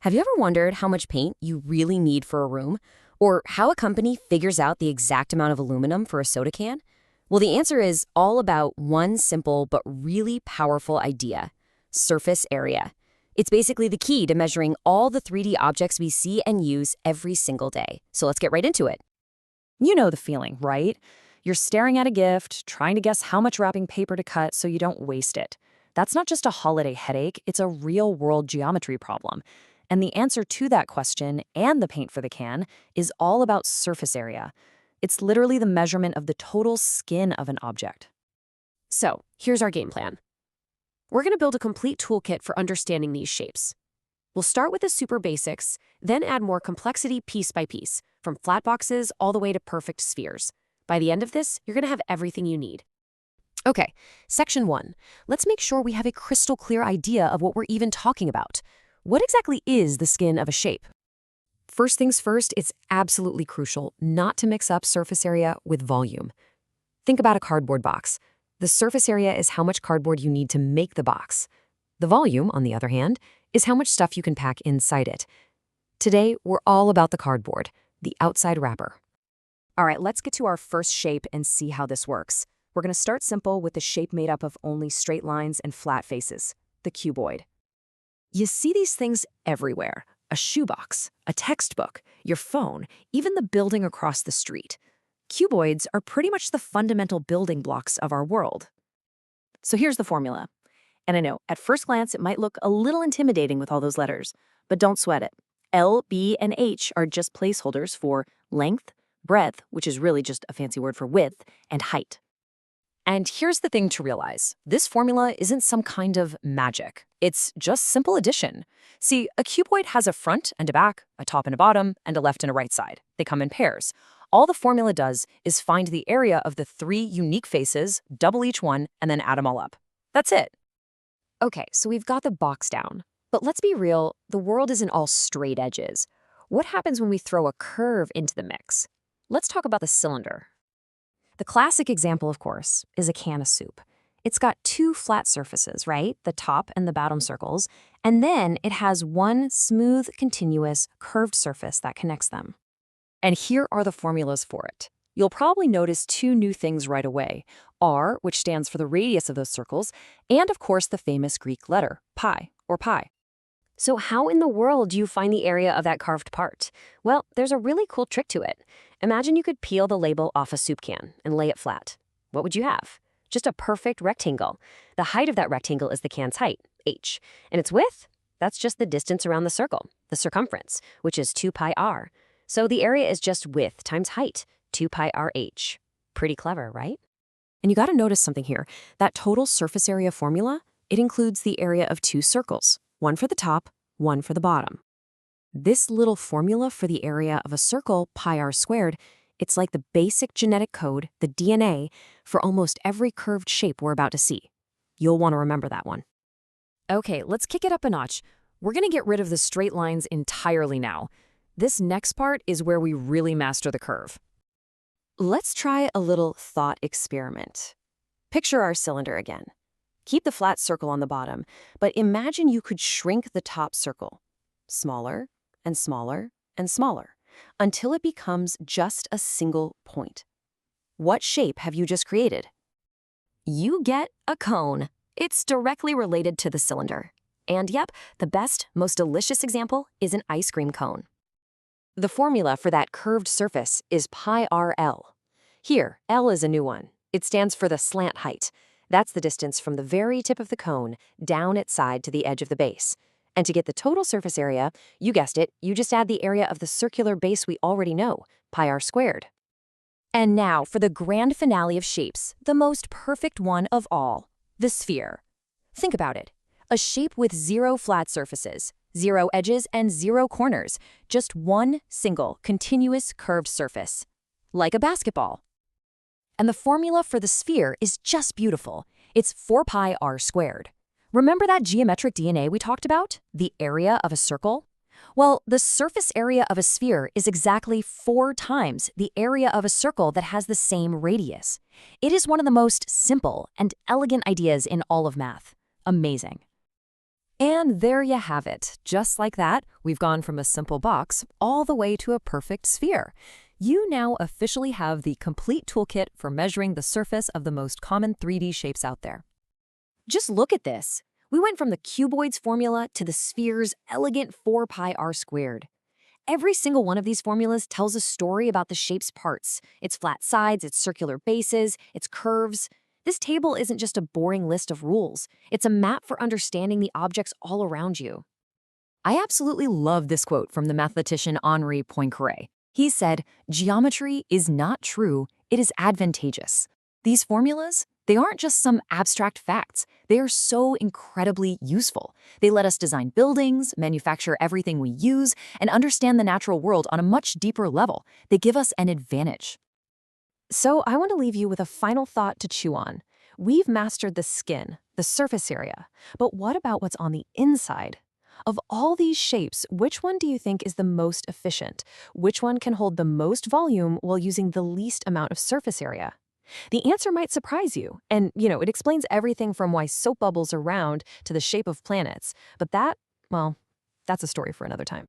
Have you ever wondered how much paint you really need for a room? Or how a company figures out the exact amount of aluminum for a soda can? Well, the answer is all about one simple but really powerful idea: surface area. It's basically the key to measuring all the 3D objects we see and use every single day. So let's get right into it. You know the feeling, right? You're staring at a gift, trying to guess how much wrapping paper to cut so you don't waste it. That's not just a holiday headache, it's a real-world geometry problem. And the answer to that question, and the paint for the can, is all about surface area. It's literally the measurement of the total skin of an object. So, here's our game plan. We're going to build a complete toolkit for understanding these shapes. We'll start with the super basics, then add more complexity piece by piece, from flat boxes all the way to perfect spheres. By the end of this, you're going to have everything you need. Okay, section 1. Let's make sure we have a crystal clear idea of what we're even talking about. What exactly is the skin of a shape? First things first, it's absolutely crucial not to mix up surface area with volume. Think about a cardboard box. The surface area is how much cardboard you need to make the box. The volume, on the other hand, is how much stuff you can pack inside it. Today, we're all about the cardboard, the outside wrapper. All right, let's get to our first shape and see how this works. We're going to start simple with the shape made up of only straight lines and flat faces, the cuboid. You see these things everywhere: a shoebox, a textbook, your phone, even the building across the street. Cuboids are pretty much the fundamental building blocks of our world. So here's the formula. And I know, at first glance, it might look a little intimidating with all those letters, but don't sweat it. L, B, and H are just placeholders for length, breadth, which is really just a fancy word for width, and height. And here's the thing to realize. This formula isn't some kind of magic. It's just simple addition. See, a cuboid has a front and a back, a top and a bottom, and a left and a right side. They come in pairs. All the formula does is find the area of the 3 unique faces, double each one, and then add them all up. That's it. Okay, so we've got the box down. But let's be real, the world isn't all straight edges. What happens when we throw a curve into the mix? Let's talk about the cylinder. The classic example, of course, is a can of soup. It's got 2 flat surfaces, right? The top and the bottom circles. And then it has one smooth, continuous, curved surface that connects them. And here are the formulas for it. You'll probably notice 2 new things right away: R, which stands for the radius of those circles, and of course the famous Greek letter, pi, or pi. So how in the world do you find the area of that carved part? Well, there's a really cool trick to it. Imagine you could peel the label off a soup can and lay it flat. What would you have? Just a perfect rectangle. The height of that rectangle is the can's height, h. And its width? That's just the distance around the circle, the circumference, which is 2 pi r. So the area is just width times height, 2 pi r h. Pretty clever, right? And you gotta notice something here. That total surface area formula, it includes the area of 2 circles. One for the top, one for the bottom. This little formula for the area of a circle, pi r squared, it's like the basic genetic code, the DNA, for almost every curved shape we're about to see. You'll want to remember that one. Okay, let's kick it up a notch. We're going to get rid of the straight lines entirely now. This next part is where we really master the curve. Let's try a little thought experiment. Picture our cylinder again. Keep the flat circle on the bottom, but imagine you could shrink the top circle. Smaller and smaller and smaller, until it becomes just a single point. What shape have you just created? You get a cone. It's directly related to the cylinder. And yep, the best, most delicious example is an ice cream cone. The formula for that curved surface is pi rl. Here, L is a new one. It stands for the slant height. That's the distance from the very tip of the cone down its side to the edge of the base. And to get the total surface area, you guessed it, you just add the area of the circular base we already know, pi r squared. And now for the grand finale of shapes, the most perfect one of all, the sphere. Think about it. A shape with 0 flat surfaces, 0 edges, and 0 corners. Just one single, continuous curved surface. Like a basketball. And the formula for the sphere is just beautiful. It's 4 pi r squared. Remember that geometric DNA we talked about? The area of a circle? Well, the surface area of a sphere is exactly 4 times the area of a circle that has the same radius. It is one of the most simple and elegant ideas in all of math. Amazing. And there you have it. Just like that, we've gone from a simple box all the way to a perfect sphere. You now officially have the complete toolkit for measuring the surface of the most common 3D shapes out there. Just look at this. We went from the cuboid's formula to the sphere's elegant 4 pi r squared. Every single one of these formulas tells a story about the shape's parts, its flat sides, its circular bases, its curves. This table isn't just a boring list of rules. It's a map for understanding the objects all around you. I absolutely love this quote from the mathematician Henri Poincaré. He said, "Geometry is not true, it is advantageous." These formulas, they aren't just some abstract facts. They are so incredibly useful. They let us design buildings, manufacture everything we use, and understand the natural world on a much deeper level. They give us an advantage. So I want to leave you with a final thought to chew on. We've mastered the skin, the surface area, but what about what's on the inside? Of all these shapes, which one do you think is the most efficient? Which one can hold the most volume while using the least amount of surface area? The answer might surprise you, and, it explains everything from why soap bubbles are round to the shape of planets. But well, that's a story for another time.